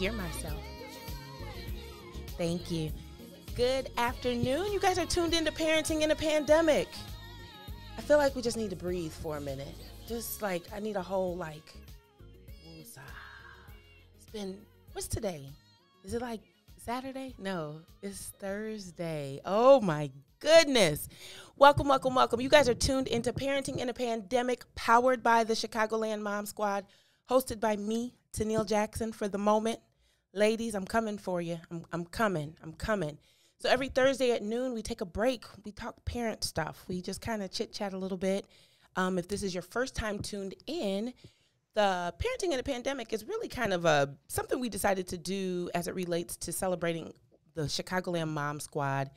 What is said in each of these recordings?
hear myself. Thank you. Good afternoon. You guys are tuned into Parenting in a Pandemic. I feel like we just need to breathe for a minute. Just like, I need a whole, like, woosah. It's been, what's today? Is it like Saturday? No, it's Thursday. Oh my goodness. Welcome, welcome, welcome. You guys are tuned into Parenting in a Pandemic, powered by the Chicagoland Mom Squad, hosted by me, Tenille Jackson, for the moment. Ladies, I'm coming for you. I'm coming. So every Thursday at noon, we take a break. We talk parent stuff. We just kind of chit-chat a little bit. If this is your first time tuned in, the Parenting in a Pandemic is really kind of something we decided to do as it relates to celebrating the Chicagoland Mom Squad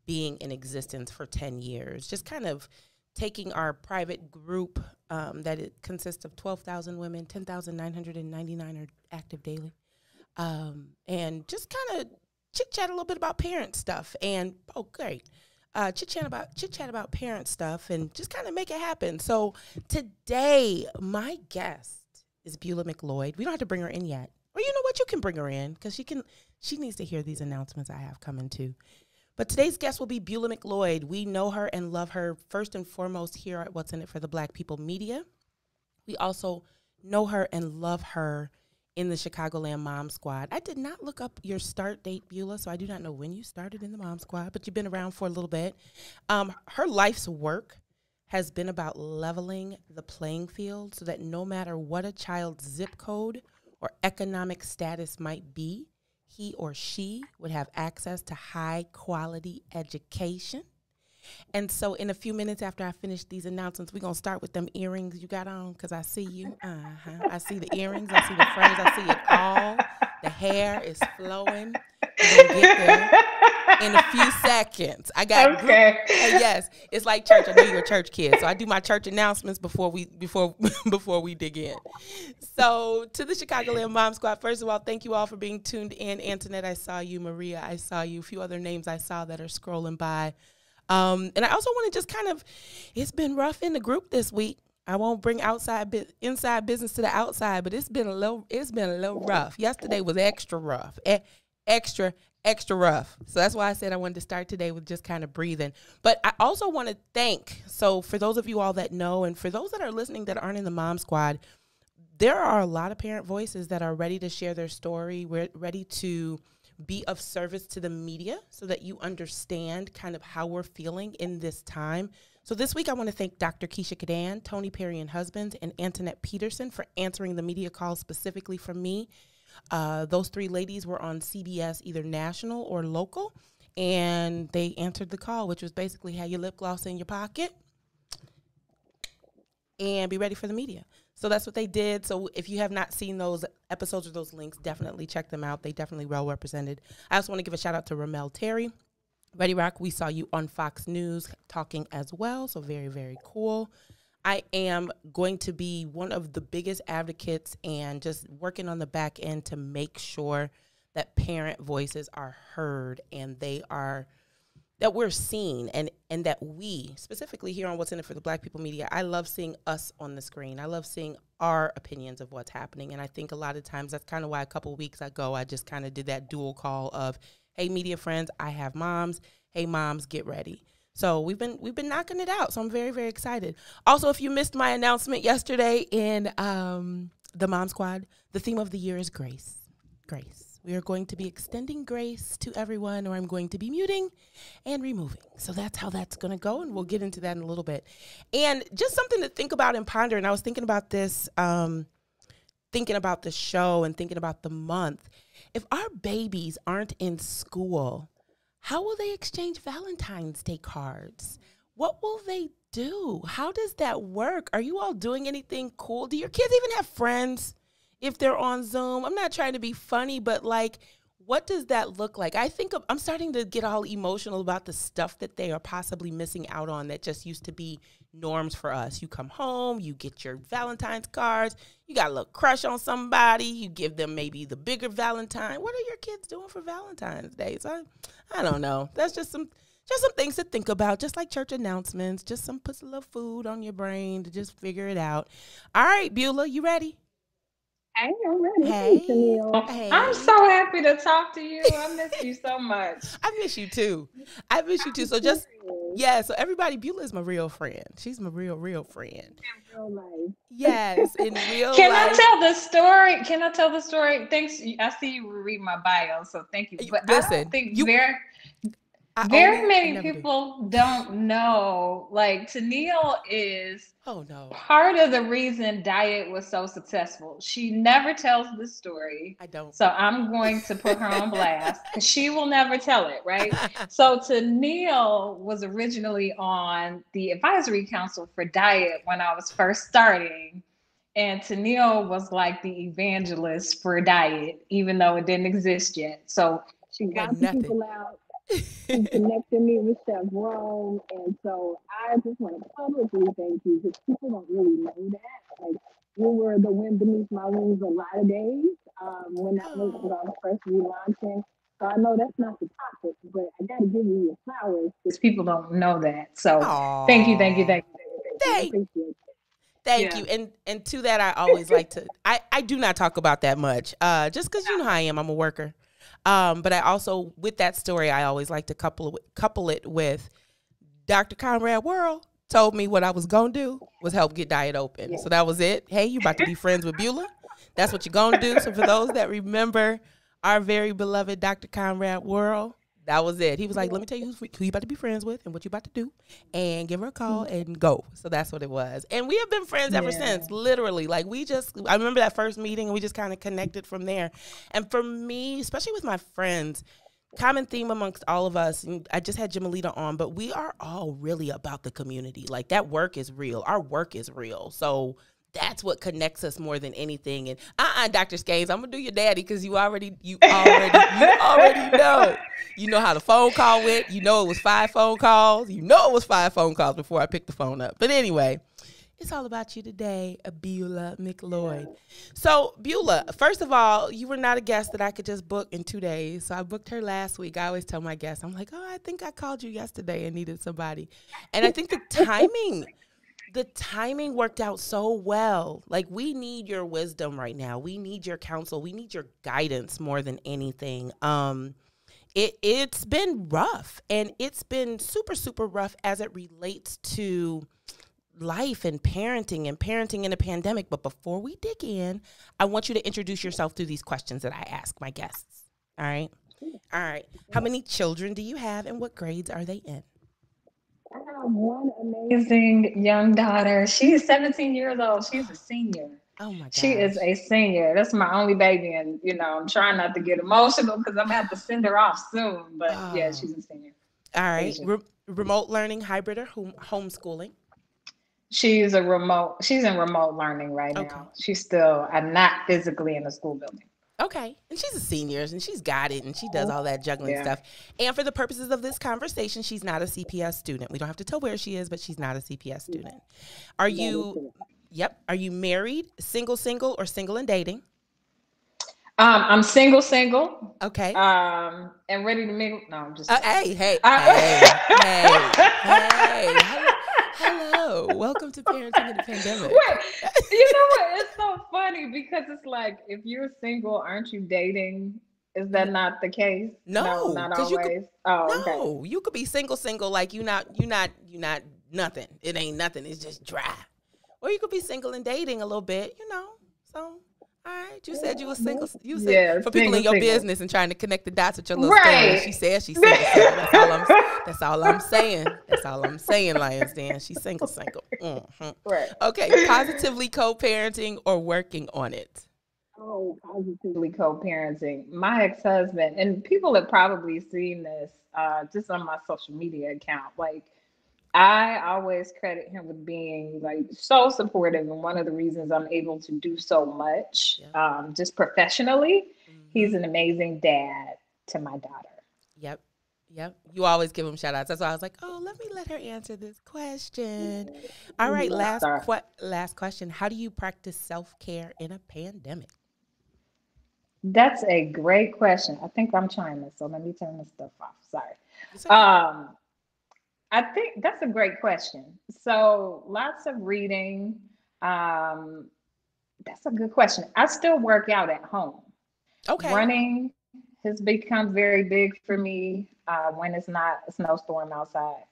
being in existence for 10 years. Just kind of taking our private group that it consists of 12,000 women, 10,999 are active daily. And just kind of chit-chat a little bit about parent stuff. And, oh, great. Chit-chat about parent stuff and just kind of make it happen. So today, my guest is Beulah McLeod. We don't have to bring her in yet. Or you know what? You can bring her in because she needs to hear these announcements I have coming too. But today's guest will be Beulah McLeod. We know her and love her first and foremost here at What's in It for the Black People Media. We also know her and love her in the Chicagoland Mom Squad. I did not look up your start date, Beulah, so I do not know when you started in the Mom Squad, but you've been around for a little bit. Her life's work has been about leveling the playing field so that no matter what a child's zip code or economic status might be, he or she would have access to high-quality education. And so in a few minutes after I finish these announcements, we're going to start with them earrings you got on because I see you. I see the earrings. I see the frames. I see it all. The hair is flowing. We're going to get there in a few seconds. I got okay. Yes, it's like church. I know you're a church kid, so I do my church announcements before we dig in. So to the Chicagoland Mom Squad, first of all, thank you all for being tuned in. Antoinette, I saw you. Maria, I saw you. A few other names I saw that are scrolling by. And I also want to just kind of, it's been rough in the group this week. I won't bring inside business to the outside, but it's been a little rough. Yesterday was extra rough, extra rough. So that's why I said I wanted to start today with just kind of breathing. But I also want to thank, so for those of you all that know, and for those that are listening that aren't in the Mom Squad, there are a lot of parent voices that are ready to share their story. We're ready to be of service to the media so that you understand kind of how we're feeling in this time. So this week, I want to thank Dr. Keisha Cadan, Tony Perry and Husbands, and Antoinette Peterson for answering the media call specifically from me. Those three ladies were on CBS, either national or local, and they answered the call, which was basically have your lip gloss in your pocket and be ready for the media. So that's what they did. So if you have not seen those episodes or those links, definitely check them out. They definitely well represented. I also want to give a shout out to Ramel Terry. Ready Rock, we saw you on Fox News talking as well. So very, very cool. I am going to be one of the biggest advocates and just working on the back end to make sure that parent voices are heard and that we're seen and that we, specifically here on What's in It for the Black People Media, I love seeing us on the screen. I love seeing our opinions of what's happening. And I think a lot of times that's kind of why a couple of weeks ago, I just kind of did that dual call of, hey, media friends, I have moms. Hey, moms, get ready. So we've been knocking it out. So I'm very, very excited. Also, if you missed my announcement yesterday in the Mom Squad, the theme of the year is grace. Grace. We are going to be extending grace to everyone, or I'm going to be muting and removing. So that's how that's going to go, and we'll get into that in a little bit. And just something to think about and ponder, and I was thinking about this, thinking about the show and thinking about the month. If our babies aren't in school, how will they exchange Valentine's Day cards? What will they do? How does that work? Are you all doing anything cool? Do your kids even have friends? If they're on Zoom, I'm not trying to be funny, but like, what does that look like? I'm starting to get all emotional about the stuff that they are possibly missing out on that just used to be norms for us. You come home, you get your Valentine's cards, you got a little crush on somebody, you give them maybe the bigger Valentine. What are your kids doing for Valentine's Day? So I don't know. That's just some things to think about, just like church announcements, just put a little food on your brain to just figure it out. All right, Beulah, you ready? Hey, I'm ready. Hey, Hey, Tenille. I'm hey. so happy to talk to you. I miss you so much. I miss you too. I miss you too. I'm So just serious. yeah, so everybody, Beulah is my real friend. She's my real friend. In real life. Yes, in real Can I life. tell the story? Can I tell the story? Thanks. I see you read my bio, so thank you. But I don't Listen, think you very I many never do. people don't know. Like Tenille is Oh no. part of the reason Diet was so successful. She never tells this story. I don't. So I'm going to put her on blast because she will never tell it, right? So Tenille was originally on the advisory council for Diet when I was first starting. And Tenille was like the evangelist for Diet, even though it didn't exist yet. So She got Wasn't the nothing. people out. She connected me with Chef Rome. And so I just want to publicly thank you because people don't really know that. Like, you were the wind beneath my wings a lot of days when Oh. I was first relaunching. So I know that's not the topic, but I got to give you your flowers because people don't know that. So thank you, thank you, Aw. thank you, thank you, thank you. I Thank appreciate it. thank yeah. you. And to that I always like to I do not talk about that much. Just because you know how I am, I'm a worker. But I also with that story I always like to couple it with Dr. Conrad Worrell told me what I was gonna do was help get Diet open. So that was it. Hey, you about to be friends with Beulah? That's what you're gonna do. So for those that remember our very beloved Dr. Conrad Worrell, that was it. He was like, "Let me tell you who you about to be friends with and what you about to do, and give her a call and go." So that's what it was. And we have been friends ever Yeah. since. Literally, like I remember that first meeting and we just kind of connected from there. And for me, especially with my friends, common theme amongst all of us, and I just had Jamalita on, but we are all really about the community. Like that work is real. Our work is real. So that's what connects us more than anything. And Dr. Skanes, I'm gonna do your daddy because you already know. You know how the phone call went. You know it was 5 phone calls. You know it was 5 phone calls before I picked the phone up. But anyway, it's all about you today, Beulah McLeod. So, Beulah, first of all, you were not a guest that I could just book in 2 days. So I booked her last week. I always tell my guests, I'm like, oh, I think I called you yesterday and needed somebody. And I think the timing worked out so well. Like we need your wisdom right now. We need your counsel. We need your guidance more than anything. It's been rough, and it's been super super rough as it relates to life and parenting in a pandemic. But before we dig in, I want you to introduce yourself through these questions that I ask my guests. All right. All right. How many children do you have and what grades are they in? I have one amazing young daughter. She's 17 years old. She's a senior. Oh my She is gosh. a senior. That's my only baby, and I'm trying not to get emotional because I'm gonna have to send her off soon. But yeah, Oh, she's a senior. all right. Asian. Remote learning, hybrid, or homeschooling? She's in remote learning right Okay. now. She's still not physically in the school building. Okay. And she's a senior and she's got it and she does all that juggling Yeah. stuff. And for the purposes of this conversation, she's not a CPS student. We don't have to tell where she is, but she's not a CPS student. Are That is you, correct. yep. Are you married, single, or single and dating? I'm single, Okay. and ready to mingle. No, I'm just joking. Hey, hey, hey, hey, Uh, hey. Hello. Hello. Welcome to Parenting in the Pandemic. Wait, you know what? It's so funny because it's like if you're single, aren't you dating? Is that N- not the case? No, No, not because you could always. Oh, okay. no, you could be single, like you not nothing. It ain't nothing. It's just dry. Or you could be single and dating a little bit. So, all right, you said you were single. You said Yeah, for people in single, your single. business and trying to connect the dots with your little story. She Right. said she's single. That's all I'm saying. That's all I'm saying, Lions Den. She's single. Right. Okay, positively co-parenting or working on it. Oh, positively co-parenting. My ex-husband, and people have probably seen this just on my social media account. Like, I always credit him with being like so supportive, and one of the reasons I'm able to do so much, Yep. just professionally, he's Mm-hmm. an amazing dad to my daughter. Yep. Yep. You always give them shout outs. That's why I was like, oh, let her answer this question. All He's a right. rock star. Last question. How do you practice self care in a pandemic? That's a great question. I think I'm chiming, so let me turn this stuff off. Sorry. It's okay. Um, I think that's a great question. So lots of reading. Um, That's a good question. I still work out at home. Okay. Running has become very big for me when it's not a snowstorm outside.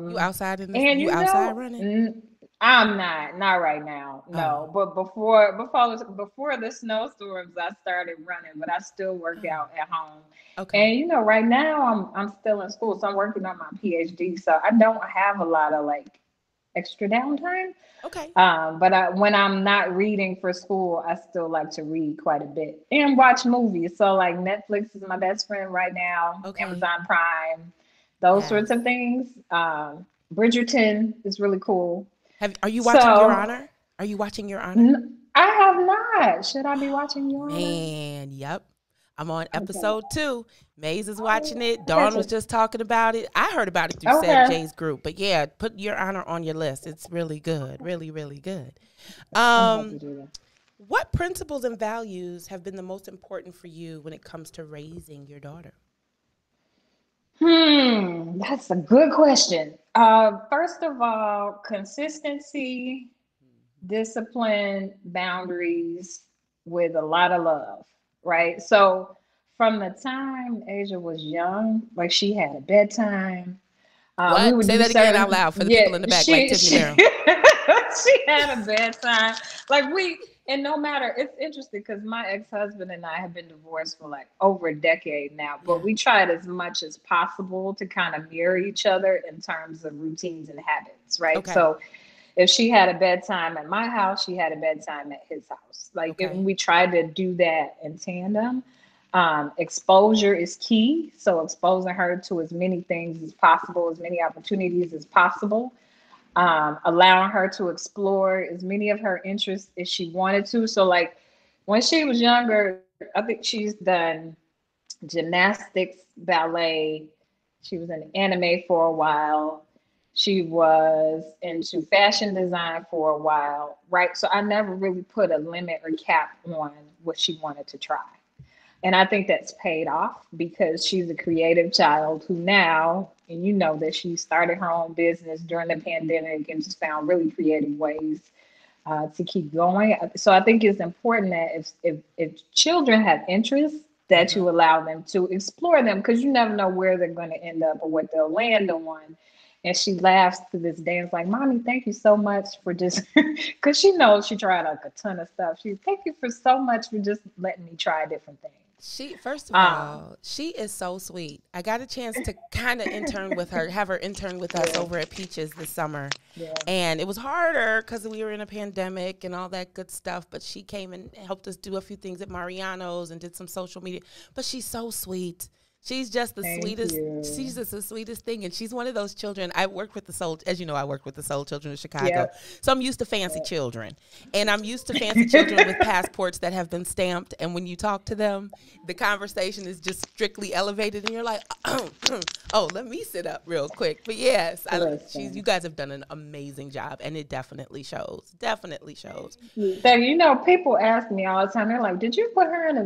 You Um, outside in this? and You you outside know, running? I'm not right now, Oh. no. But before the snowstorms, I started running, but I still work Oh. out at home. Okay. And you know, right now I'm still in school, so I'm working on my PhD. So I don't have a lot of like extra downtime. Okay. But when I'm not reading for school, I still like to read quite a bit and watch movies. So like Netflix is my best friend right now, Okay. Amazon Prime, those sorts Yes. of things. Bridgerton is really cool. Are you watching Your So Honor? Are you watching Your Honor? I have not. Should I be watching Your Honor? Man, yep. I'm on Okay. episode 2. Maze is Oh, watching it. I got Dawn was you. just talking about it. I heard about it through Seb Okay. J's group. But yeah, put Your Honor on your list. It's really good. Really, really good. I'm gonna have to Um, do that. what principles and values have been the most important for you when it comes to raising your daughter? That's a good question. First of all, consistency, discipline, boundaries with a lot of love, right? So from the time Asia was young, like she had a bedtime. We What? would Say do that again out certain, loud for the yeah, people in the back, like Tiffany Merrill. she had a bedtime. Like and no matter, it's interesting because my ex-husband and I have been divorced for like over a decade now, but Yeah. we tried as much as possible to kind of mirror each other in terms of routines and habits, right? Okay. So if she had a bedtime at my house, she had a bedtime at his house. Like Okay. we tried to do that in tandem. Exposure is key. So exposing her to as many things as possible, as many opportunities as possible, allowing her to explore as many of her interests as she wanted to. So like when she was younger, I think she's done gymnastics, ballet. She was in anime for a while. She was into fashion design for a while, right? So I never really put a limit or cap on what she wanted to try. And I think that's paid off because she's a creative child who now, and you know that she started her own business during the pandemic and just found really creative ways to keep going. So I think it's important that if children have interests, that Mm-hmm. you allow them to explore them because you never know where they're going to end up or what they'll land on. And she laughs to this day and it's like, Mommy, thank you so much for just, because she knows she tried like a ton of stuff. She, thank you for so much for just letting me try different things. First of Um, all, she is so sweet. I got a chance to kind of intern with her, have her intern with us yeah, over at Peaches this summer. yeah, And it was harder because we were in a pandemic and all that good stuff. But she came and helped us do a few things at Mariano's and did some social media. But she's so sweet. She's just the thank sweetest. you. She's just the sweetest thing. And she's one of those children. I work with the soul, as you know, I work with the soul children of Chicago. Yep, So I'm used to fancy yep. children. And I'm used to fancy children with passports that have been stamped. And when you talk to them, the conversation is just strictly elevated. And you're like, oh, let me sit up real quick. But yes, you Listen. guys have done an amazing job. And it definitely shows. Definitely shows. So, you know, people ask me all the time, they're like, did you put her in a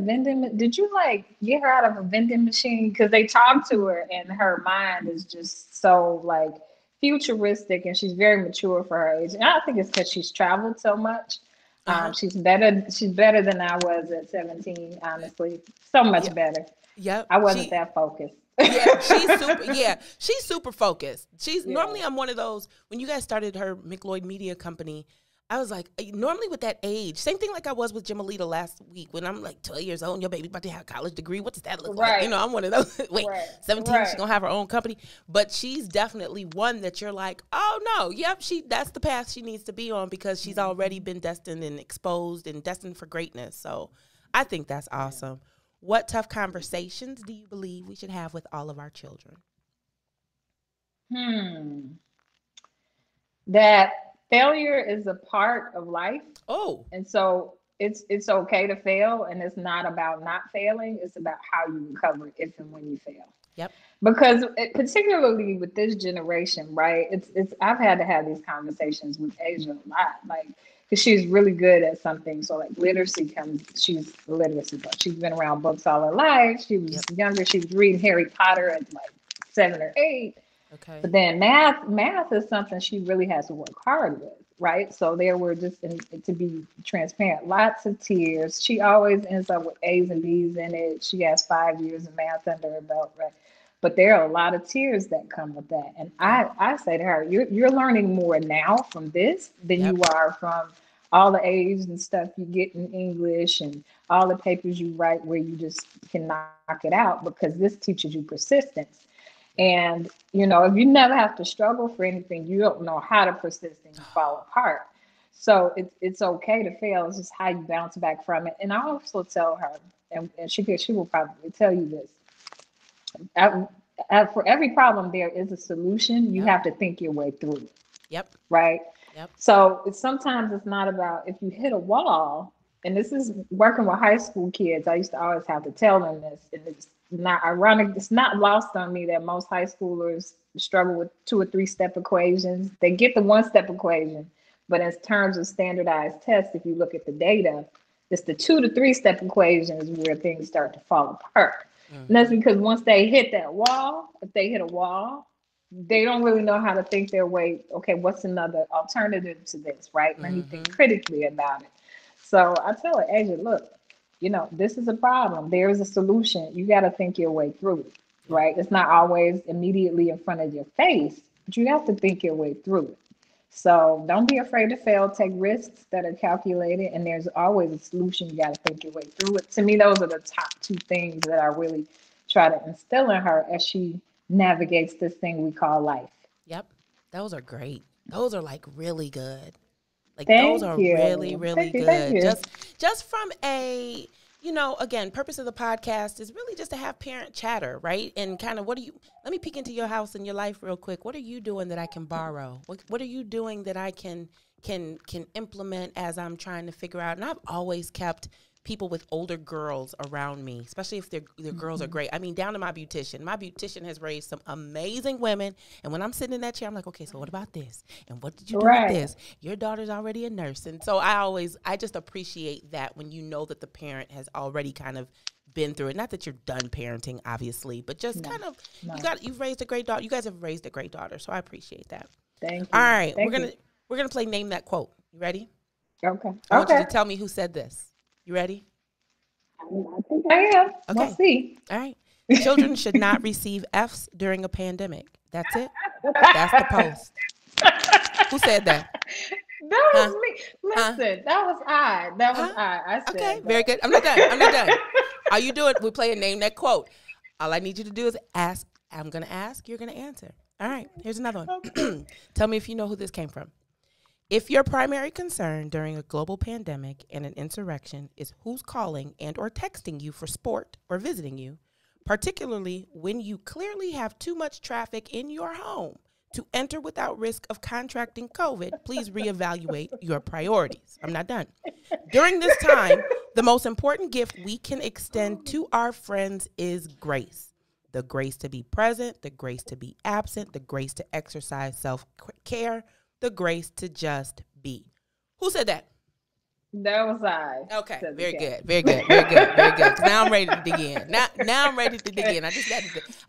did you like get her out of a vending machine? Because they talk to her and her mind is just so like futuristic and she's very mature for her age. And I think it's because she's traveled so much. Uh-huh. She's better than I was at 17, honestly. So much Yep. better. Yep. I wasn't that focused. Yeah, she's super. Yeah, she's super focused. She's Yeah. normally I'm one of those when you guys started her McLeod Media Company. I was like, normally with that age, same thing like I was with Jamalita last week when I'm like 12 years old and your baby about to have a college degree. What does that look like? Right. I'm one of those. Wait, Right. 17, she's Right. gonna have her own company. But she's definitely one that you're like, oh no, yep, that's the path she needs to be on because she's already been destined and exposed and destined for greatness. So I think that's awesome. What tough conversations do you believe we should have with all of our children? Hmm. That failure is a part of life. Oh, And so it's okay to fail, and it's not about not failing. It's about how you recover if and when you fail. yep. Because particularly with this generation, right? It's I've had to have these conversations with Asia a lot, like because she's really good at something. So like literacy comes, she's a literacy buff. She's been around books all her life. She was Yep. younger. She was reading Harry Potter at like 7 or 8. Okay. But then math is something she really has to work hard with. right? So there were just, to be transparent, lots of tears. She always ends up with A's and B's in it. She has 5 years of math under her belt, right? But there are a lot of tears that come with that. And I say to her, you're learning more now from this than you are from all the A's and stuff you get in English and all the papers you write where you just can knock it out, because this teaches you persistence. And, you know, if you never have to struggle for anything, you don't know how to persist and you fall apart. So it's okay to fail. It's just how you bounce back from it. And I also tell her, and she will probably tell you this, for every problem, there is a solution. You have to think your way through it. Yep. Right? Yep. So sometimes it's not about if you hit a wall, and this is working with high school kids. I used to always have to tell them this, and it's not ironic. It's not lost on me that most high schoolers struggle with 2 or 3 step equations. They get the 1-step equation, but in terms of standardized tests, if you look at the data, it's the 2 to 3 step equations where things start to fall apart. And that's because once they hit that wall, if they hit a wall, they don't really know how to think their way. Okay, what's another alternative to this, right? Let me think critically about it. So I tell her, Asia, look, you know, this is a problem. There is a solution. You got to think your way through it, right? It's not always immediately in front of your face, but you have to think your way through it. So don't be afraid to fail. Take risks that are calculated, and there's always a solution. You got to think your way through it. To me, those are the top 2 things that I really try to instill in her as she navigates this thing we call life. Yep. Those are great. Those are like really good. Like Thank those are you. really, really Thank you. good. Just from a, you know, again, purpose of the podcast is really just to have parent chatter, right? And kind of let me peek into your house and your life real quick. What are you doing that I can borrow? What are you doing that I can implement as I'm trying to figure out? And I've always kept people with older girls around me, especially if their girls are great. I mean, down to my beautician. My beautician has raised some amazing women. And when I'm sitting in that chair, I'm like, okay, so what about this? And what did you do with this? Your daughter's already a nurse. And so I just appreciate that when you know that the parent has already kind of been through it. Not that you're done parenting, obviously, but just you've raised a great daughter. You guys have raised a great daughter. So I appreciate that. Thank you. All right. We're gonna play Name That Quote. You ready? Okay. I want you to tell me who said this. You ready? I think I am. Okay. We'll see. All right. Children should not receive F's during a pandemic. That's it. That's the post. Who said that? That was me. Listen, that was I. I said okay, that. very good. I'm not done. All you do it, we play a Name That Quote. All I need you to do is ask. I'm going to ask. You're going to answer. All right. Here's another one. Okay. Tell me if you know who this came from. If your primary concern during a global pandemic and an insurrection is who's calling and or texting you for sport or visiting you, particularly when you clearly have too much traffic in your home to enter without risk of contracting COVID, please reevaluate your priorities. I'm not done. During this time, the most important gift we can extend to our friends is grace. The grace to be present, the grace to be absent, the grace to exercise self-care, the grace to just be. Who said that? That was I. Okay, very good. Now I'm ready to dig in. Now I'm ready to dig in. I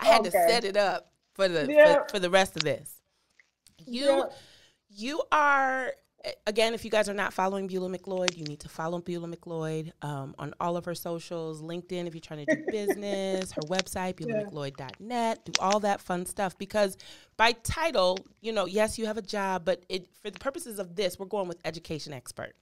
had to set it up for the rest of this. You are, again, if you guys are not following Beulah McLeod, you need to follow Beulah McLeod on all of her socials, LinkedIn if you're trying to do business, her website, BeulahMcLeod.net, do all that fun stuff. Because by title, you know, yes, you have a job, but for the purposes of this, we're going with education expert.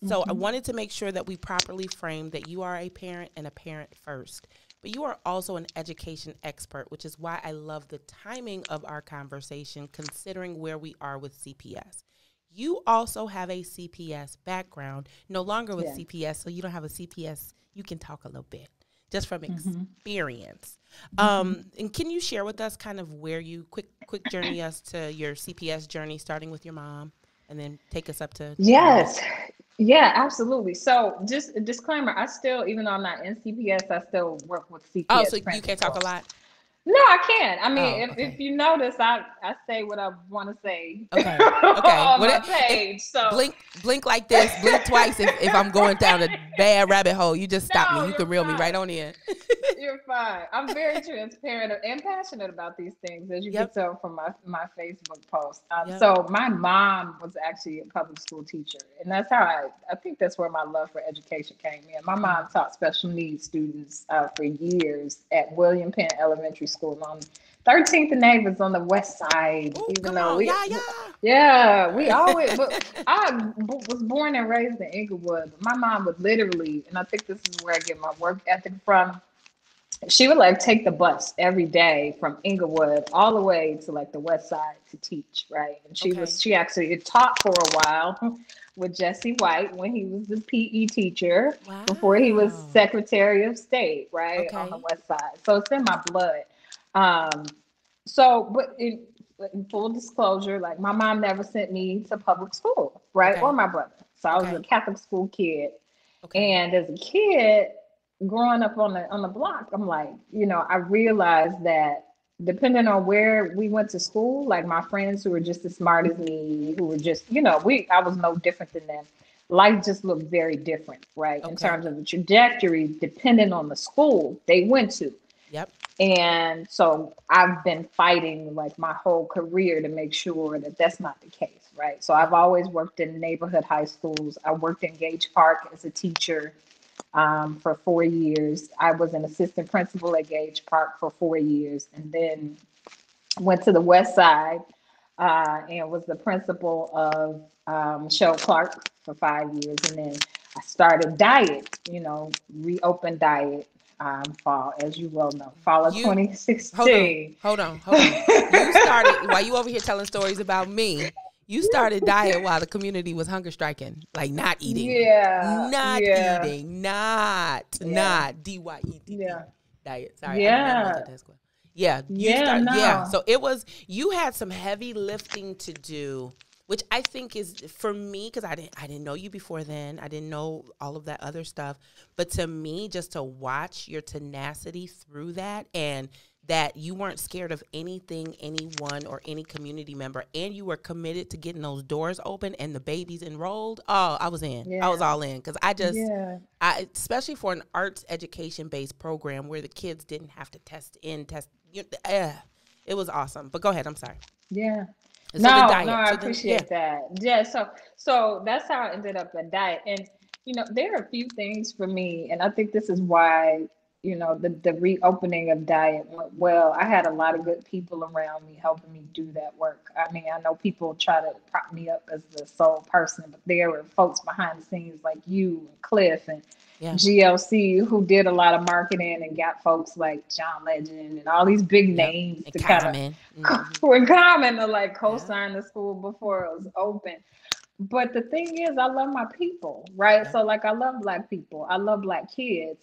So I wanted to make sure that we properly frame that you are a parent and a parent first. But you are also an education expert, which is why I love the timing of our conversation, considering where we are with CPS. You also have a CPS background, no longer with CPS, so you don't have a CPS. You can talk a little bit just from experience. And can you share with us kind of where you quick journey us to your CPS journey, starting with your mom, and then take us up to Yeah, absolutely. So just a disclaimer, I still, even though I'm not in CPS, I still work with CPS. Oh, so you can't talk a lot? No, I can't. I mean, if you notice, I say what I want to say. Okay. On my page. So blink like this, blink twice if I'm going down a bad rabbit hole. You just stop me. You can reel me right on in. You're fine. I'm very transparent and passionate about these things, as you can tell from my Facebook post. So my mom was actually a public school teacher, and that's how I think that's where my love for education came in. My mom taught special needs students for years at William Penn Elementary School on 13th and Neighbors on the west side. Ooh, even though we always. But I was born and raised in Inglewood. But my mom would literally, and I think this is where I get my work ethic from. She would like take the bus every day from Inglewood all the way to like the west side to teach, right? And she actually taught for a while with Jesse White when he was the PE teacher before he was Secretary of State, right? On the west side. So it's in my blood. But in full disclosure, like my mom never sent me to public school, right? Or my brother. So I was a Catholic school kid. And as a kid, growing up on the block, I'm like, I realized that depending on where we went to school, like my friends who were just as smart as me, who were just, I was no different than them. Life just looked very different, right? In terms of the trajectory, depending on the school they went to. Yep. And so I've been fighting like my whole career to make sure that that's not the case, right? So I've always worked in neighborhood high schools. I worked in Gage Park as a teacher for 4 years. I was an assistant principal at Gage Park for 4 years, and then went to the West Side and was the principal of Michelle Clark for 5 years. And then I started Diet, reopened Diet. Fall, as you well know, fall of 2016. Hold on. You started, while you over here telling stories about me, you started Diet while the community was hunger striking, like not eating. Not eating. Not D-Y-E-T. Diet. Sorry. So you had some heavy lifting to do, which I think is, for me, because I didn't know you before then. I didn't know all of that other stuff. But to me, just to watch your tenacity through that, and that you weren't scared of anything, anyone, or any community member, and you were committed to getting those doors open and the babies enrolled. Oh, I was in. I was all in, because I especially for an arts education-based program where the kids didn't have to it was awesome. But go ahead. I'm sorry. Yeah. So I appreciate that. Yeah, so that's how I ended up at Diet. And, there are a few things for me, and I think this is why, the reopening of Diet went well. I had a lot of good people around me helping me do that work. I mean, I know people try to prop me up as the sole person, but there were folks behind the scenes like you and Cliff and GLC who did a lot of marketing and got folks like John Legend and all these big names to kind of were common to like co-sign the school before it was open. But the thing is, I love my people, right? So like, I love Black people. I love Black kids.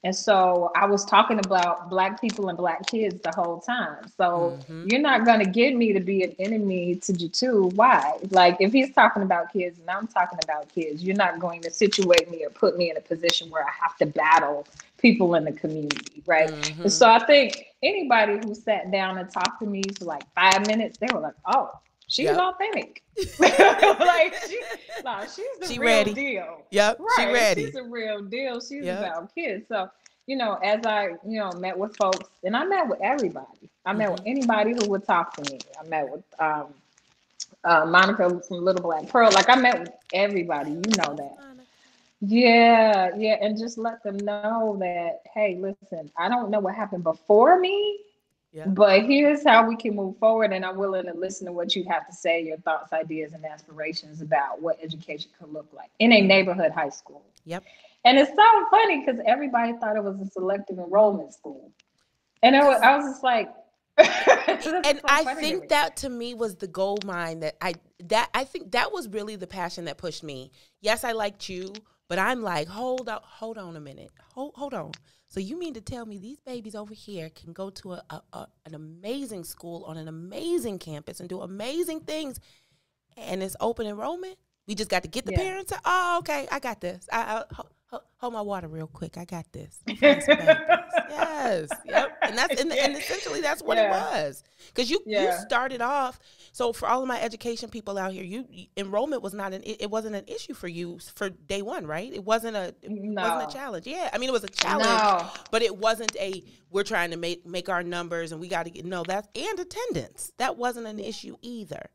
And so I was talking about Black people and Black kids the whole time. So you're not going to get me to be an enemy to Jitu. Why? Like, if he's talking about kids and I'm talking about kids, you're not going to situate me or put me in a position where I have to battle people in the community, right? And so I think anybody who sat down and talked to me for like 5 minutes, they were like, oh, she's authentic. Like, she's the real deal. Yep, right. She ready. She's a real deal. She's about kids. So, as I, met with folks, and I met with everybody. I met with anybody who would talk to me. I met with Monica from Little Black Pearl. Like, I met with everybody. You know that. Yeah. And just let them know that, hey, listen, I don't know what happened before me. Yeah. But here's how we can move forward, and I'm willing to listen to what you have to say, your thoughts, ideas, and aspirations about what education could look like in a neighborhood high school. Yep. And it's so funny because everybody thought it was a selective enrollment school, and I was just like, and I think that to me was the gold mine that I think that was really the passion that pushed me. Yes, I liked you, but I'm like, hold on a minute, hold on. So you mean to tell me these babies over here can go to an amazing school on an amazing campus and do amazing things, and it's open enrollment? We just got to get the parents. Oh, okay, I got this. Hold my water real quick. I got this. Yes. Yep. And that's and essentially that's what it was. Because you started off. So for all of my education people out here, enrollment was not it wasn't an issue for you for day one, right? It wasn't a challenge. Yeah, I mean it was a challenge, but it wasn't we're trying to make our numbers and we got to get and attendance. That wasn't an issue either,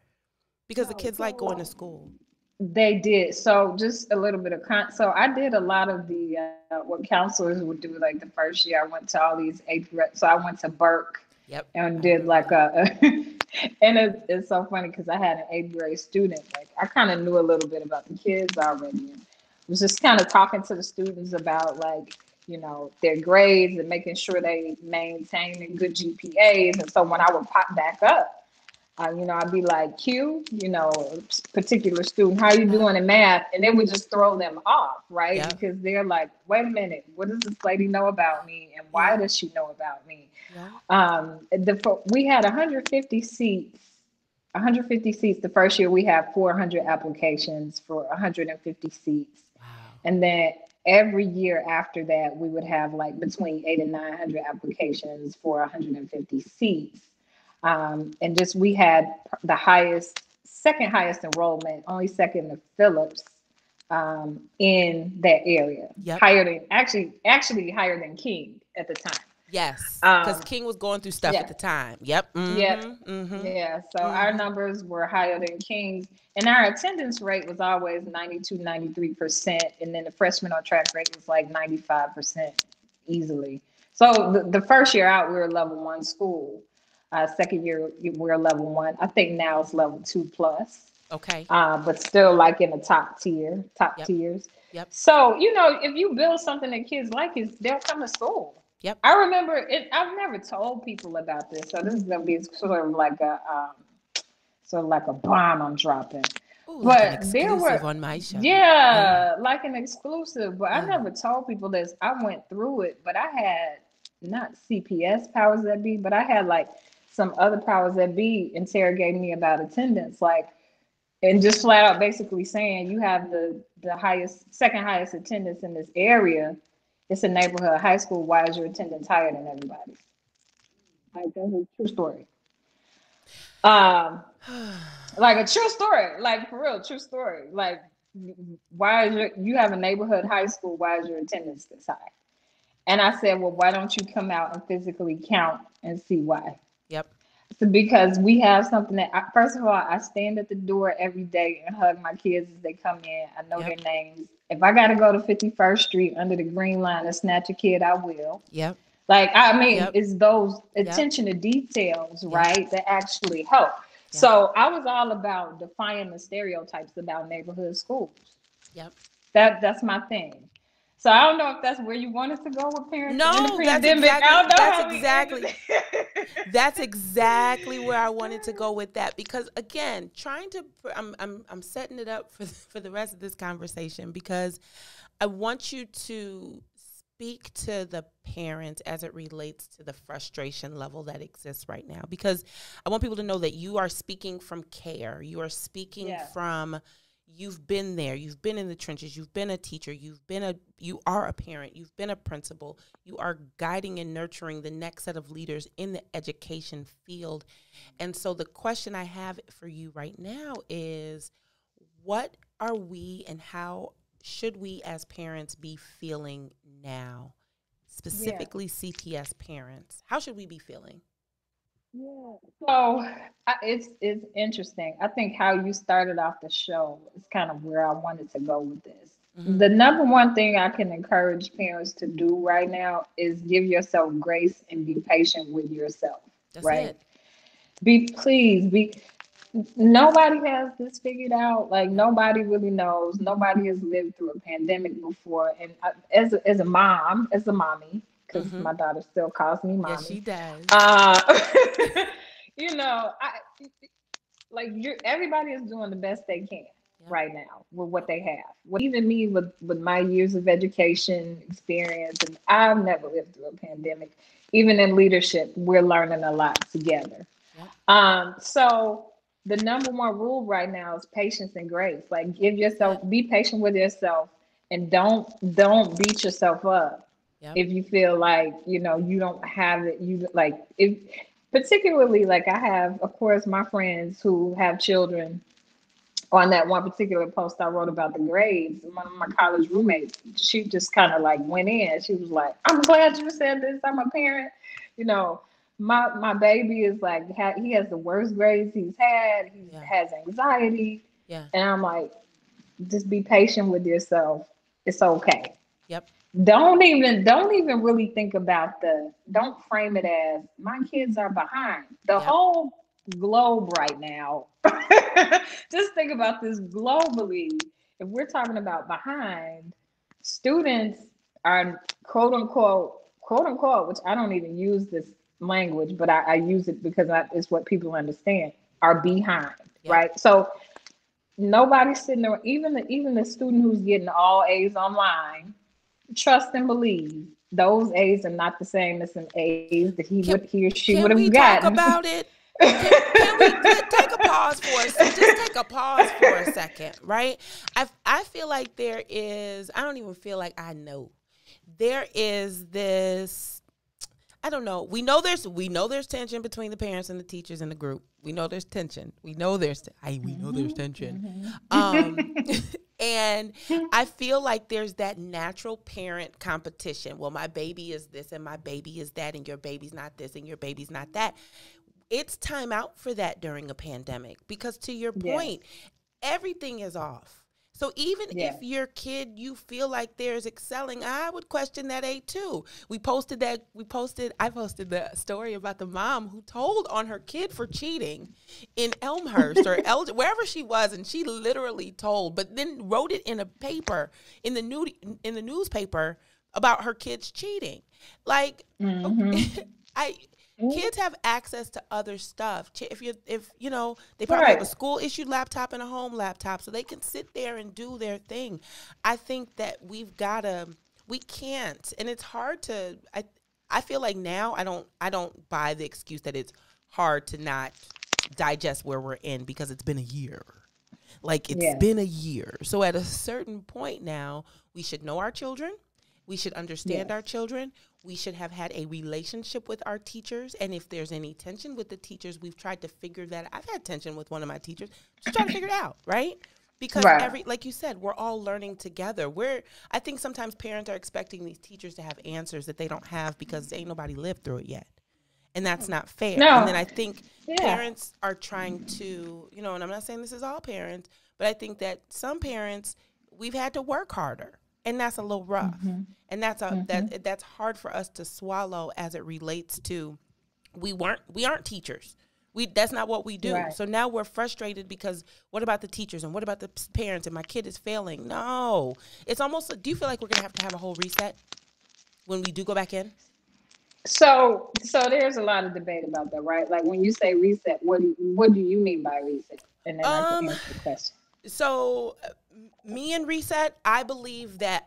because the kids like going to school. They did. So just a little bit of so I did a lot of the what counselors would do. Like the first year, I went to all these eighth grade. So I went to Burke. Yep. And did like and it's so funny because I had an eighth grade student. Like I kind of knew a little bit about the kids already. And was just kind of talking to the students about like, their grades and making sure they maintain good GPAs. And so when I would pop back up, I'd be like, Q, particular student, how you doing in math? And it would just throw them off, right? Yeah. Because they're like, wait a minute, what does this lady know about me? And why does she know about me? Yeah. We had 150 seats. 150 seats. The first year we had 400 applications for 150 seats. Wow. And then every year after that, we would have like between 800 and 900 applications for 150 seats. And just we had the second highest enrollment, only second to Phillips, in that area. Yep. Actually higher than King at the time. Yes, because King was going through stuff at the time. Yep. Mm-hmm. Yep. Mm-hmm. Yeah. So our numbers were higher than King's, and our attendance rate was always 92-93%, and then the freshman on track rate was like 95% easily. So the first year out, we were a level 1 school. Second year, we're level 1. I think now it's level 2+. Okay. But still like in the top tiers. Yep. So, if you build something that kids like, they'll come to school. Yep. I remember it. I've never told people about this. So this is going to be sort of like a bomb I'm dropping. Ooh, like an exclusive on my show. Yeah, like an exclusive. But I never told people this. I went through it, but I had not CPS powers that be, but I had like some other powers that be interrogating me about attendance, and just flat out basically saying you have the second highest attendance in this area. It's a neighborhood high school. Why is your attendance higher than everybody? Like that's a true story. Like a true story, like for real, true story. Like why is you have a neighborhood high school? Why is your attendance this high? And I said, well, why don't you come out and physically count and see why? Yep. So because we have something that, first of all, I stand at the door every day and hug my kids as they come in. I know their names. If I got to go to 51st Street under the green line and snatch a kid, I will. Yep. Like, I mean, it's those attention to details, right, that actually help. Yep. So I was all about defying the stereotypes about neighborhood schools. Yep. That's my thing. So I don't know if that's where you wanted to go with parenting. No, that's exactly where I wanted to go with that. Because again, I'm setting it up for the rest of this conversation, because I want you to speak to the parents as it relates to the frustration level that exists right now. Because I want people to know that you are speaking from care. You are speaking from, you've been there. You've been in the trenches. You've been a teacher. You are a parent. You've been a principal. You are guiding and nurturing the next set of leaders in the education field. And so the question I have for you right now is, what are we and how should we as parents be feeling now? Specifically CPS parents. How should we be feeling? Yeah. So it's interesting. I think how you started off the show is kind of where I wanted to go with this. Mm-hmm. The number one thing I can encourage parents to do right now is give yourself grace and be patient with yourself. That's right? It. Nobody has this figured out. Like nobody really knows. Nobody has lived through a pandemic before. And as a mommy, because my daughter still calls me mommy. Yes, she does. Everybody is doing the best they can right now with what they have. Even me with my years of education experience, and I've never lived through a pandemic. Even in leadership, we're learning a lot together. So the number one rule right now is patience and grace. Like be patient with yourself, and don't beat yourself up. Yep. If you feel like, you don't have it, particularly like I have, of course, my friends who have children. On that one particular post I wrote about the grades, one of my college roommates, she just kind of like went in. She was like, "I'm glad you said this. I'm a parent. You know, my baby is like, he has the worst grades he's had. He Yeah. has anxiety." Yeah. And I'm like, just be patient with yourself. It's okay. Yep. Don't even really think about don't frame it as my kids are behind. The Yep. whole globe right now. Just think about this globally. If we're talking about behind, students are quote unquote, which I don't even use this language, but I use it because it's what people understand, are behind, Yep. right? So nobody's sitting there, even the student who's getting all A's online, trust and believe those A's are not the same as some A's that Can he or she would can have we talk gotten. about it? Can we take a pause for a second? Just take a pause for a second, right? I feel like there is. I don't even feel like I know. There is this. I don't know. We know there's tension between the parents and the teachers in the group. We know there's tension. We know there's tension. Um, and I feel like there's that natural parent competition. Well, my baby is this and my baby is that, and your baby's not this and your baby's not that. It's time out for that during a pandemic because, to your Yes, point, everything is off. So even if yes, your kid, you feel like there's excelling, I would question that A too. I posted the story about the mom who told on her kid for cheating in Elmhurst or wherever she was, and she literally told, but then wrote it in a paper in the newspaper about her kids cheating. Like, mm-hmm. okay, I kids have access to other stuff. If they probably have a Right. school issued laptop and a home laptop, so they can sit there and do their thing. I think that we can't, and it's hard to. I feel like now I don't buy the excuse that it's hard to not digest where we're in because it's been a year. Like, it's Yes, been a year. So at a certain point now, we should know our children. We should understand yes, our children. We should have had a relationship with our teachers. And if there's any tension with the teachers, we've tried to figure that. I've had tension with one of my teachers. Just trying to figure it out, right? Because right. like you said, we're all learning together. I think sometimes parents are expecting these teachers to have answers that they don't have because ain't nobody lived through it yet. And that's not fair. And then No, I think yeah. parents are trying to, and I'm not saying this is all parents, but I think that some parents, we've had to work harder, and that's a little rough. Mm-hmm. And Mm-hmm. that's hard for us to swallow as it relates to we aren't teachers. That's not what we do. Right. So now we're frustrated because what about the teachers and what about the parents and my kid is failing? No. It's almost do you feel like we're going to have a whole reset when we do go back in? So there's a lot of debate about that, right? Like when you say reset, what do you mean by reset? And then I can Um answer the question. So, me and reset, I believe that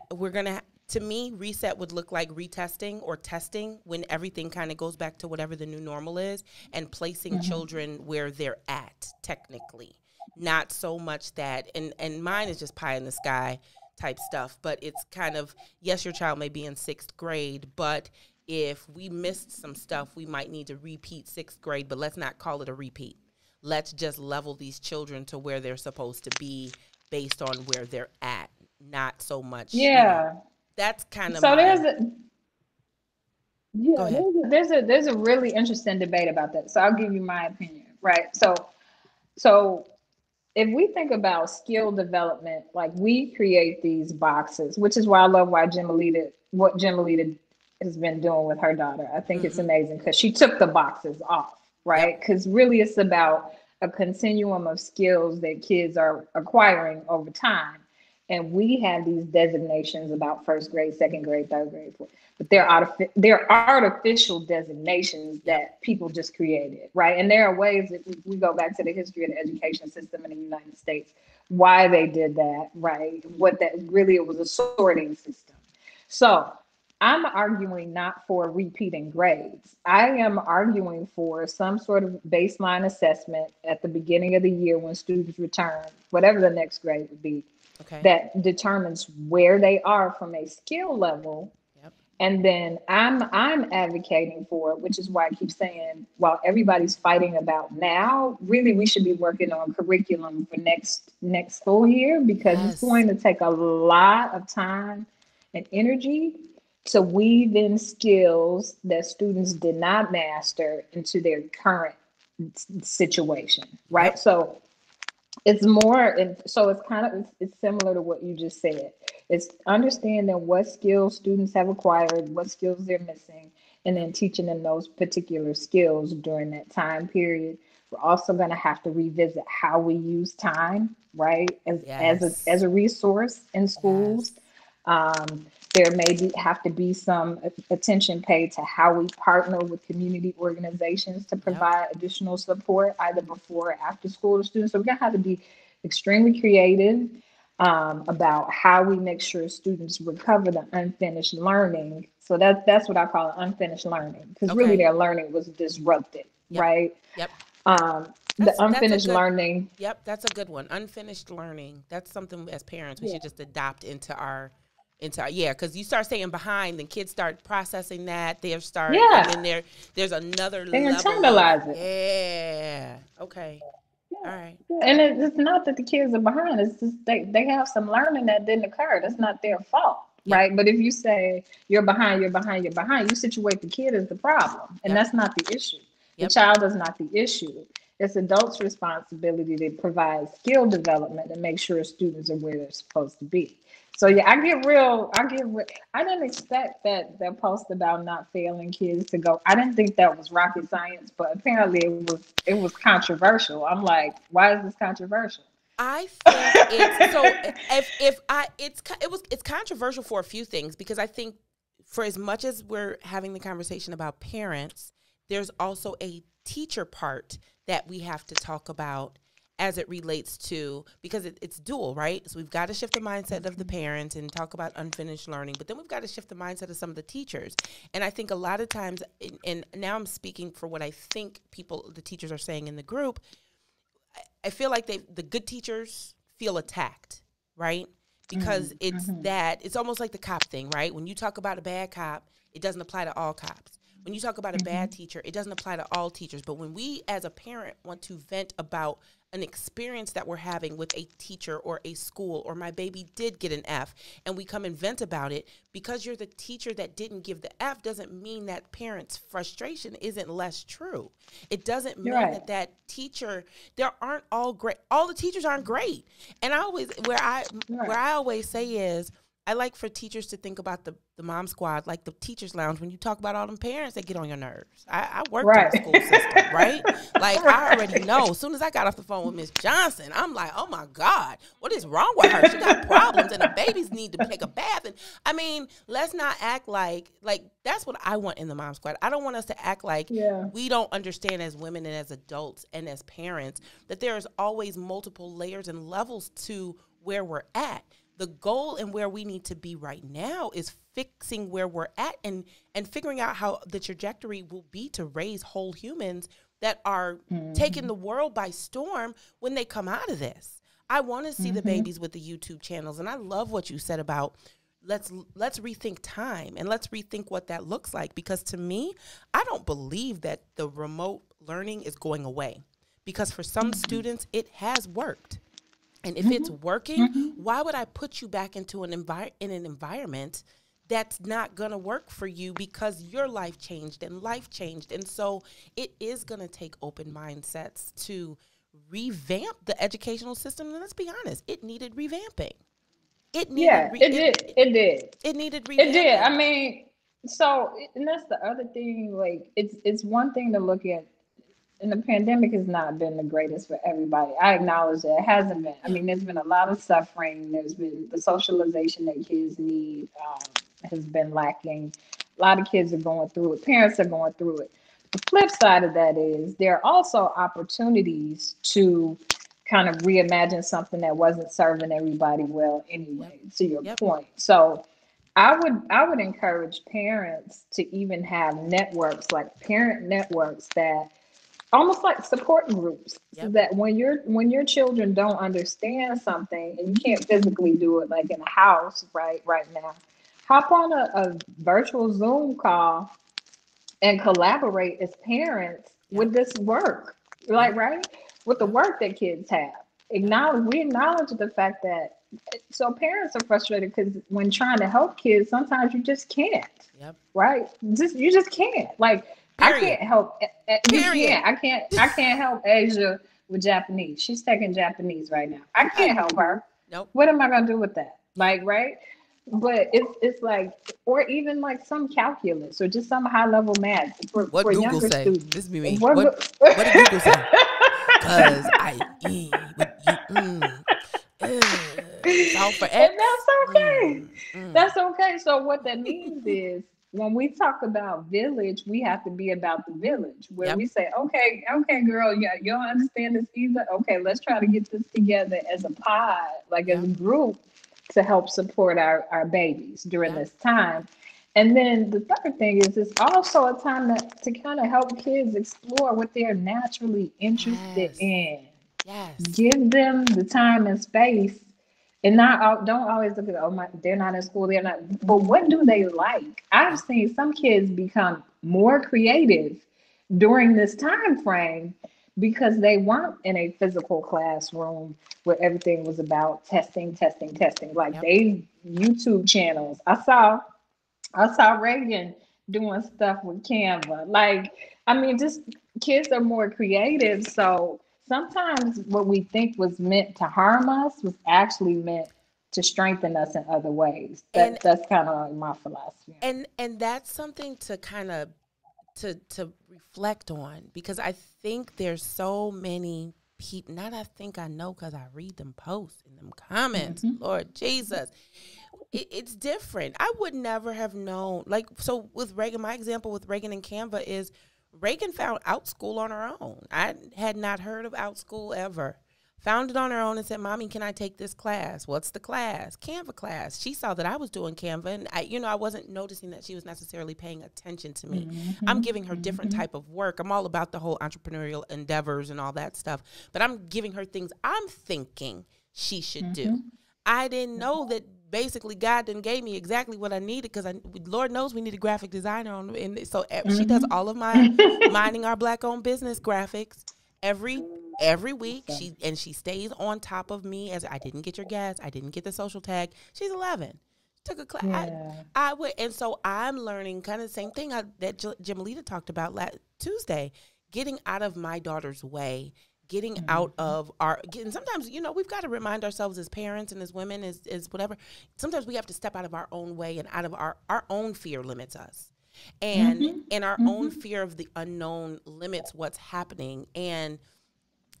to me, reset would look like retesting or testing when everything kind of goes back to whatever the new normal is and placing Mm-hmm. children where they're at, technically. Not so much that, and mine is just pie in the sky type stuff, but it's kind of, yes, your child may be in sixth grade, but if we missed some stuff, we might need to repeat sixth grade, but let's not call it a repeat. Let's just level these children to where they're supposed to be based on where they're at, not so much, Yeah. that's kind of So there's my, a go yeah, ahead. there's a really interesting debate about that. So I'll give you my opinion, right? So if we think about skill development, like we create these boxes, which is why I love what Jim Alita has been doing with her daughter. I think it's Mm-hmm. amazing because she took the boxes off, Yep. right? Because really it's about a continuum of skills that kids are acquiring over time. And we have these designations about first grade, second grade, third grade, but Yep. they're artificial designations Yep. that people just created, right? And there are ways that we go back to the history of the education system in the United States, why they did that, right? What that really it was a sorting system. So I'm arguing not for repeating grades. I am arguing for some sort of baseline assessment at the beginning of the year when students return, whatever the next grade would be, Okay. that determines where they are from a skill level Yep. And then I'm advocating for it, which is why I keep saying while everybody's fighting about now, really we should be working on curriculum for next school year, because it's Yes. going to take a lot of time and energy to weave in skills that students did not master into their current situation, right? Yep. So it's more, and so it's kind of it's similar to what you just said. It's understanding what skills students have acquired, what skills they're missing, and then teaching them those particular skills during that time period. We're also going to have to revisit how we use time, right, as Yes. a resource in schools. Yes. There may have to be some attention paid to how we partner with community organizations to Yep. provide additional support either before or after school to students. So we're going to have to be extremely creative about how we make sure students recover the unfinished learning. So that's what I call it, unfinished learning, because really Okay. their learning was disrupted, Yep. right? Yep. The That's a unfinished good. learning. Yep, that's a good one. Unfinished learning. That's something as parents we Yeah. should just adopt into our, yeah, because you start staying behind, then kids start processing that. They start, and Yeah, then there's another they level of, internalize it. yeah. Okay. All right. And it's not that the kids are behind. It's just they have some learning that didn't occur. That's not their fault, Yep. right? But if you say you're behind, you're behind, you're behind, you situate the kid as the problem. And Yep. that's not the issue. The Yep. child is not the issue. It's adults' responsibility to provide skill development and make sure students are where they're supposed to be. So Yep. yeah, I didn't expect that post about not failing kids to go. I didn't think that was rocket science, but apparently it was controversial. I'm like, why is this controversial? I think it's so if I it's controversial for a few things because I think for as much as we're having the conversation about parents, there's also a teacher part that we have to talk about as it relates to because it's dual, right? So we've got to shift the mindset of the parents and talk about unfinished learning, but then we've got to shift the mindset of some of the teachers. And I think a lot of times, and now I'm speaking for what I think the teachers are saying in the group, I feel like the good teachers feel attacked, right? Because it's almost like the cop thing, right? When you talk about a bad cop, it doesn't apply to all cops. When you talk about a bad teacher, it doesn't apply to all teachers. But when we as a parent want to vent about an experience that we're having with a teacher or a school, or my baby did get an F, and we come and vent about it, because you're the teacher that didn't give the F doesn't mean that parents' frustration isn't less true. It doesn't mean You're right. that teacher, there aren't all great, all the teachers aren't great. And I always, where I You're where right. I always say is, I like for teachers to think about the mom squad, like the teacher's lounge, when you talk about all them parents that get on your nerves. I worked in the Right. school system, right? Like, I already Right. know. As soon as I got off the phone with Miss Johnson, I'm like, oh my God, what is wrong with her? She got problems and the babies need to take a bath. And I mean, let's not act like that's what I want in the mom squad. I don't want us to act like Yeah. we don't understand as women and as adults and as parents that there is always multiple layers and levels to where we're at. The goal and where we need to be right now is fixing where we're at and figuring out how the trajectory will be to raise whole humans that are taking the world by storm when they come out of this. I want to see the babies with the YouTube channels, and I love what you said about let's rethink time and let's rethink what that looks like, because to me, I don't believe that the remote learning is going away, because for some students it has worked. And if it's working, why would I put you back into an environment that's not going to work for you, because your life changed and life changed. And so it is going to take open mindsets to revamp the educational system. And let's be honest, it needed revamping. It needed Yeah, it did. It did. it needed It did. I revamping. mean, so and that's the other thing. Like, it's one thing to look at, and the pandemic has not been the greatest for everybody. I acknowledge that it hasn't been. I Yeah. mean, there's been a lot of suffering. There's been the socialization that kids need has been lacking. A lot of kids are going through it. Parents are going through it. The flip side of that is there are also opportunities to kind of reimagine something that wasn't serving everybody well Yep. anyway, to your Yep. point. So I would encourage parents to even have networks, like parent networks, that almost like support groups, so Yep. that when your children don't understand something and you can't physically do it like in a house right now, hop on a virtual Zoom call and collaborate as parents Yep. with this work, like, Yep. right? With the Yep. work that kids have. We acknowledge the fact that, so parents are frustrated because when trying to help kids, sometimes you just can't, Yep. right? You just can't. Like, I Period. can't help. You Period. can't. I can't help Asia with Japanese. She's taking Japanese right now. I can't help her. Nope. What am I gonna do with that? Like, right? But it's like, or even like some calculus or just some high level math for Google younger say? students. This be me. What What did Google say? Cause I solve for X. And that's okay. Mm. That's okay. So what that means is when we talk about village, we have to be about the village, where Yep. we say, okay, girl, yeah, you don't understand this either. Okay, let's try to get this together as a pod, like as a group, to help support our babies during this time. And then the third thing is it's also a time to kind of help kids explore what they're naturally interested in. Yes. Give them the time and space, and don't always look at, they're not in school, they're not. But what do they like? I've seen some kids become more creative during this time frame because they weren't in a physical classroom where everything was about testing. Like they YouTube channels. I saw Reagan doing stuff with Canva. Like, I mean, just kids are more creative. So sometimes what we think was meant to harm us was actually meant to strengthen us in other ways. That's kind of like my philosophy. And that's something to kind of to reflect on, because I think there's so many people. Not I think I know because I read them posts and them comments. Lord Jesus. It's different. I would never have known. Like, so with Reagan, my example with Reagan and Canva is Reagan found OutSchool on her own. I had not heard of OutSchool ever. Found it on her own and said, Mommy, can I take this class? What's the class? Canva class. She saw that I was doing Canva, and I wasn't noticing that she was necessarily paying attention to me. I'm giving her different type of work. I'm all about the whole entrepreneurial endeavors and all that stuff, but I'm giving her things I'm thinking she should do. I didn't know that basically God didn't gave me exactly what I needed, because Lord knows we need a graphic designer on, and so she does all of my minding our Black-owned business graphics every week. She stays on top of me as I didn't get your gas, I didn't get the social tag. She's 11. Took a class. I would, and so I'm learning kind of the same thing that Jamalita talked about last Tuesday, getting out of my daughter's way. Getting out of sometimes, we've got to remind ourselves as parents and as women, as whatever, sometimes we have to step out of our own way and out of our own fear limits us. And our own fear of the unknown limits what's happening. And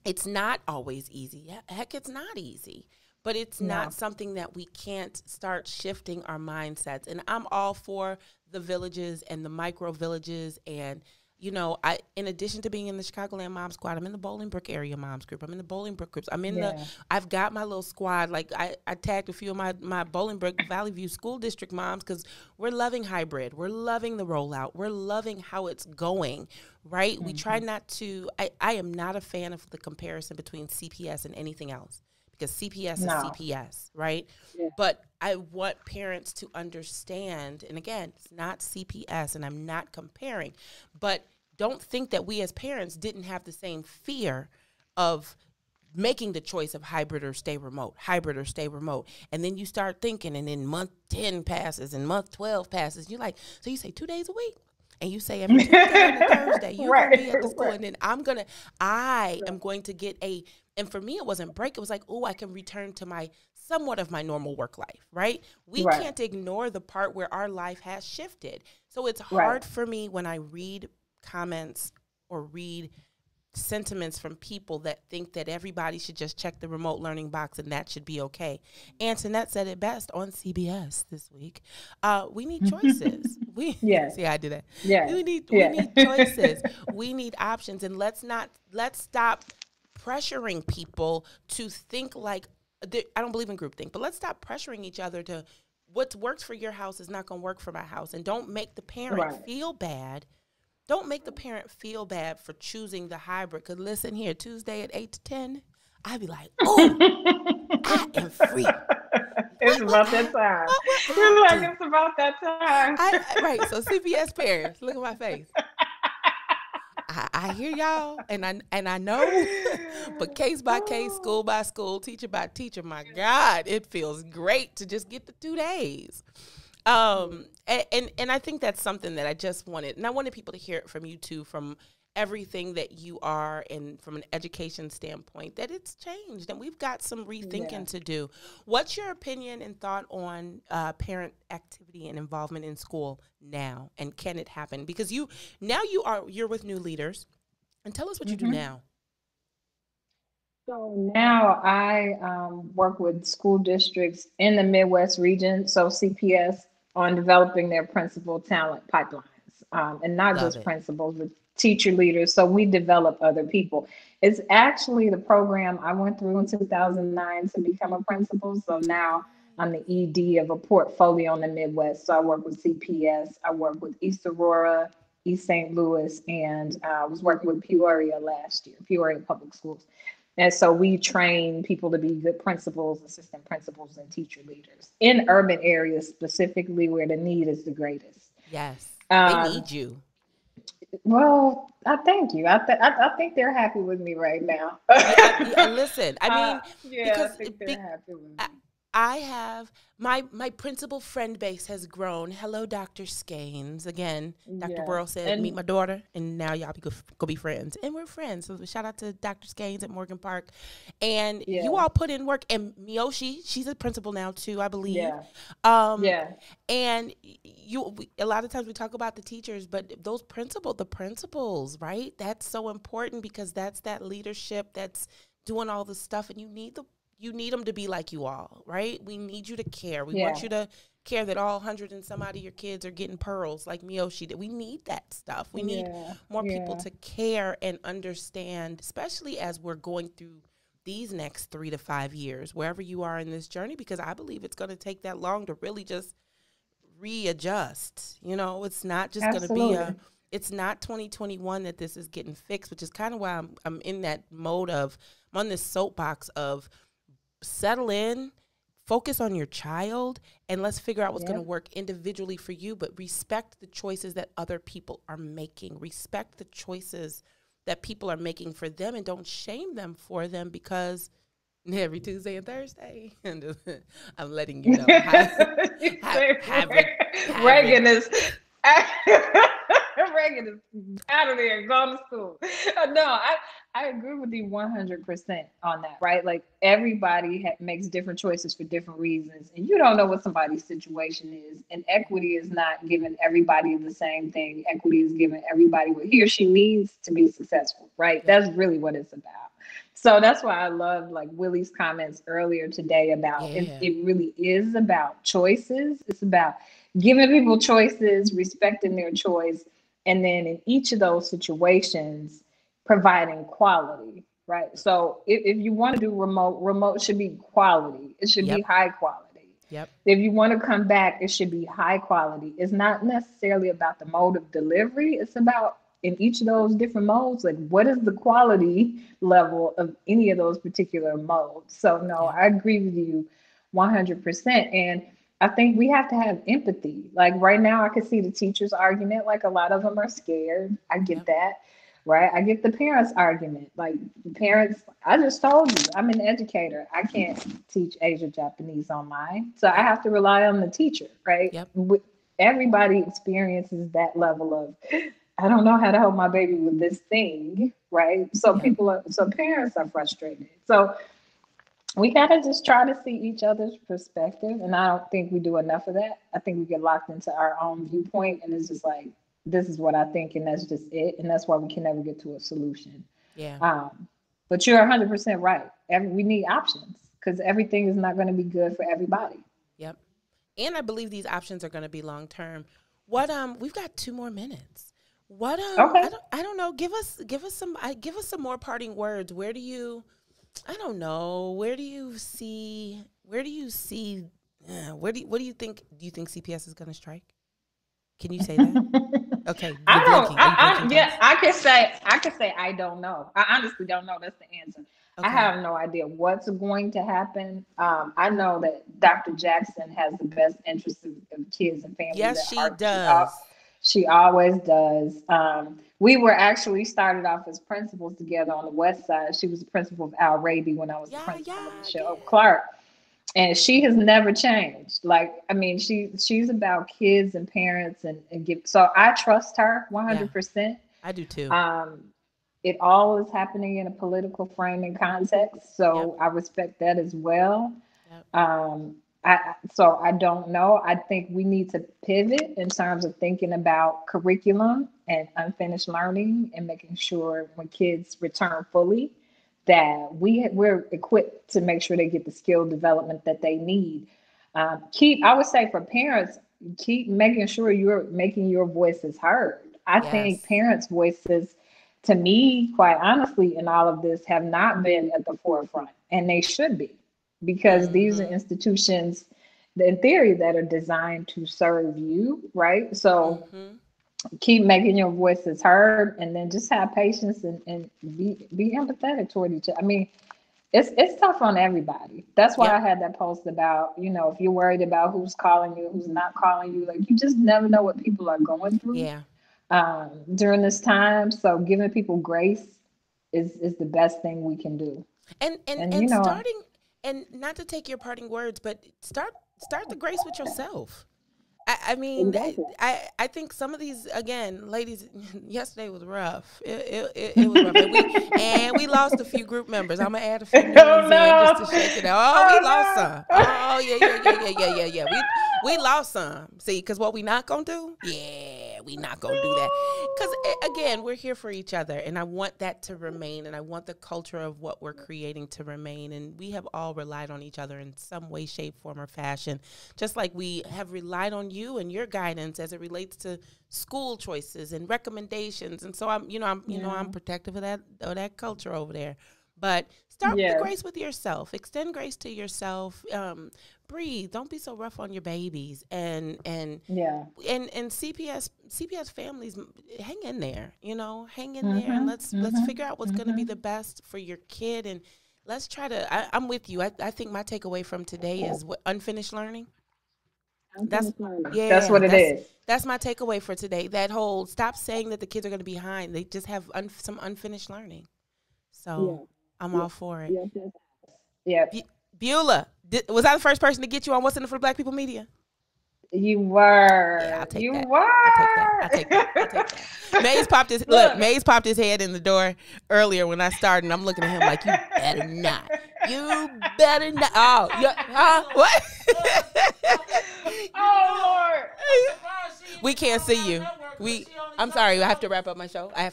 it's not always easy. Heck, it's not easy. But it's not something that we can't start shifting our mindsets. And I'm all for the villages and the micro villages, and in addition to being in the Chicagoland Mom Squad, I'm in the Bolingbrook area moms group. I'm in the Bolingbrook groups. I've got my little squad. Like I tagged a few of my Bolingbrook Valley View School District moms, because we're loving hybrid. We're loving the rollout. We're loving how it's going, right? We try not to, I am not a fan of the comparison between CPS and anything else, because CPS is CPS, right? Yeah. But I want parents to understand, and again, it's not CPS, and I'm not comparing, but don't think that we as parents didn't have the same fear of making the choice of hybrid or stay remote. And then you start thinking, and then month 10 passes and month 12 passes. You're like, so you say 2 days a week. And you say every Tuesday and Thursday, you're going to be at the school. And then I am going to get and for me, it wasn't break. It was like, oh, I can return to somewhat of my normal work life, right? We can't ignore the part where our life has shifted. So it's hard for me when I read comments or read sentiments from people that think that everybody should just check the remote learning box and that should be okay. Antoinette said it best on CBS this week. We need choices. See, I do that. Yeah. We need choices. We need options, and let's stop pressuring people to think like, I don't believe in groupthink, but let's stop pressuring each other to what works for your house is not going to work for my house. And don't make the parent feel bad. Don't make the parent feel bad for choosing the hybrid. Because listen here, Tuesday at 8 to 10, I'd be like, oh, I am free. It's about that time. You're like, it's about that time. Right. So CPS parents, look at my face. I hear y'all, and I know, but case by case, school by school, teacher by teacher, my God, it feels great to just get the 2 days. And I think that's something that I just wanted, and I wanted people to hear it from you too, from everything that you are, and from an education standpoint, that it's changed, and we've got some rethinking to do. What's your opinion and thought on parent activity and involvement in school now, and can it happen? Because you're with new leaders, and tell us what you do now. So now I work with school districts in the Midwest region, so CPS, on developing their principal talent pipelines, and not just principals, but teacher leaders. So we develop other people. It's actually the program I went through in 2009 to become a principal. So now I'm the ED of a portfolio in the Midwest. So I work with CPS, I work with East Aurora, East St. Louis, and I was working with Peoria last year, Peoria Public Schools. And so we train people to be good principals, assistant principals, and teacher leaders in urban areas, specifically where the need is the greatest. Yes, they need you. Well, I thank you. I think they're happy with me right now. Listen, I mean, I think they're happy with me. I have my principal friend base has grown. Hello, Dr. Scaines. Again, Dr. Burrow said, meet my daughter, and now y'all go be friends. And we're friends. So shout out to Dr. Scaines at Morgan Park. And you all put in work. And Miyoshi, she's a principal now too, I believe. And a lot of times we talk about the teachers, but the principals, right? That's so important, because that's that leadership that's doing all the stuff, and you need them to be like you all, right? We need you to care. We want you to care that all 100 and some odd of your kids are getting pearls like Miyoshi did. We need that stuff. We need more people to care and understand, especially as we're going through these next 3 to 5 years, wherever you are in this journey, because I believe it's going to take that long to really just readjust. You know, it's not just going to be it's not 2021 that this is getting fixed, which is kind of why I'm in that mode of, I'm on this soapbox of, settle in, focus on your child, and let's figure out what's going to work individually for you, but respect the choices that other people are making. Respect the choices that people are making for them, and don't shame them for them, because every Tuesday and Thursday, and I'm letting you know. Reagan is Reagan is out of there, going to school. No, I agree with you 100% on that, right? Like, everybody makes different choices for different reasons, and you don't know what somebody's situation is. And equity is not giving everybody the same thing. Equity is giving everybody what he or she needs to be successful, right? That's really what it's about. So that's why I loved, like, Willie's comments earlier today about it really is about choices. It's about giving people choices, respecting their choice, and then in each of those situations, providing quality, right? So if you want to do remote should be quality. It should be high quality. If you want to come back, it should be high quality. It's not necessarily about the mode of delivery. It's about, in each of those different modes, like, what is the quality level of any of those particular modes? So no, I agree with you 100%. And I think we have to have empathy. Like, right now, I can see the teachers' argument. Like, a lot of them are scared. I get that, right? I get the parents' argument. Like, the parents, I just told you, I'm an educator. I can't teach Asia Japanese online. So I have to rely on the teacher, right? Everybody experiences that level of, I don't know how to help my baby with this thing, right? So parents are frustrated. So we gotta just try to see each other's perspective, and I don't think we do enough of that. I think we get locked into our own viewpoint, and it's just like, this is what I think, and that's just it, and that's why we can never get to a solution. But you're 100% right. We need options, because everything is not going to be good for everybody. And I believe these options are going to be long term. We've got 2 more minutes. Okay. I don't know. Give us some more parting words. Where do you see, what do you think? Do you think CPS is going to strike? Can you say that? Okay. I don't. I can say I don't know. I honestly don't know. That's the answer. Okay. I have no idea what's going to happen. I know that Dr. Jackson has the best interests of kids and families. Yes, she does. She always does. We were actually started off as principals together on the West Side. She was the principal of Al Raby when I was the principal of Michelle Clark. And she has never changed. Like, I mean, she's about kids and parents and give. So I trust her 100%. I do too. It all is happening in a political frame and context. So I respect that as well. So I don't know. I think we need to pivot in terms of thinking about curriculum and unfinished learning and making sure when kids return fully that we're equipped to make sure they get the skill development that they need. I would say for parents, keep making sure you're making your voices heard. I think parents' voices, to me, quite honestly, in all of this have not been at the forefront, and they should be, because these are institutions, in theory, that are designed to serve you, right? So keep making your voices heard, and then just have patience and be empathetic toward each other. I mean, it's tough on everybody. That's why I had that post about, if you're worried about who's calling you, who's not calling you, like, you just never know what people are going through during this time. So giving people grace is the best thing we can do. And starting, and not to take your parting words, but start the grace with yourself. I mean, exactly. I think some of these, again, ladies, yesterday was rough. It was rough. And we lost a few group members. I'm going to add a few new ones in just to shake it out. We lost some. Oh, yeah. We lost some. See, because what we not going to do? Yeah, we not going to do that. Because, again, we're here for each other, and I want that to remain, and I want the culture of what we're creating to remain, and we have all relied on each other in some way, shape, form, or fashion, just like we have relied on you and your guidance as it relates to school choices and recommendations. And so I'm protective of that culture over there. But start with grace with yourself. Extend grace to yourself. Breathe. Don't be so rough on your babies. And CPS families, hang in there. Hang in there, and let's figure out what's going to be the best for your kid. And let's try to. I'm with you. I think my takeaway from today is unfinished learning. That's what it is. That's my takeaway for today. That whole stop saying that the kids are going to be behind. They just have some unfinished learning. So I'm all for it. Yeah. Beulah, was I the first person to get you on What's in it for Black People Media? You were. Yeah, I'll take you that. were. I'll take that. Maze popped his head in the door earlier when I started, and I'm looking at him like, you better not. You better not. Oh, what? Oh, Lord. We can't see you. I'm sorry. I have to wrap up my show. Yeah,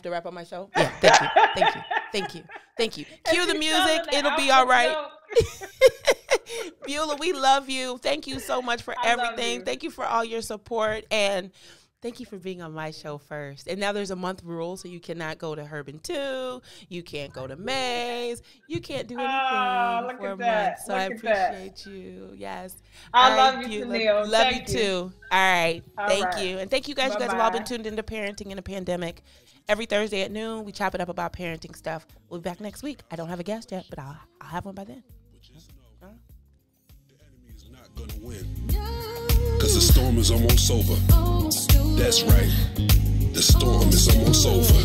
thank you. Cue the music. It'll be all right. Beulah, we love you. Thank you so much for everything. Thank you for all your support, and thank you for being on my show first. And now there's a month rule, so you cannot go to Herban 2. You can't go to Maze. You can't do anything for a month. So I appreciate you. Yes. I love you, Tenille. Love you too. All right. Thank you. And thank you guys. Bye-bye. You guys have all been tuned into Parenting in a Pandemic. Every Thursday at noon, we chop it up about parenting stuff. We'll be back next week. I don't have a guest yet, but I'll have one by then. Gonna win, cause the storm is almost over. That's right, the storm is almost over.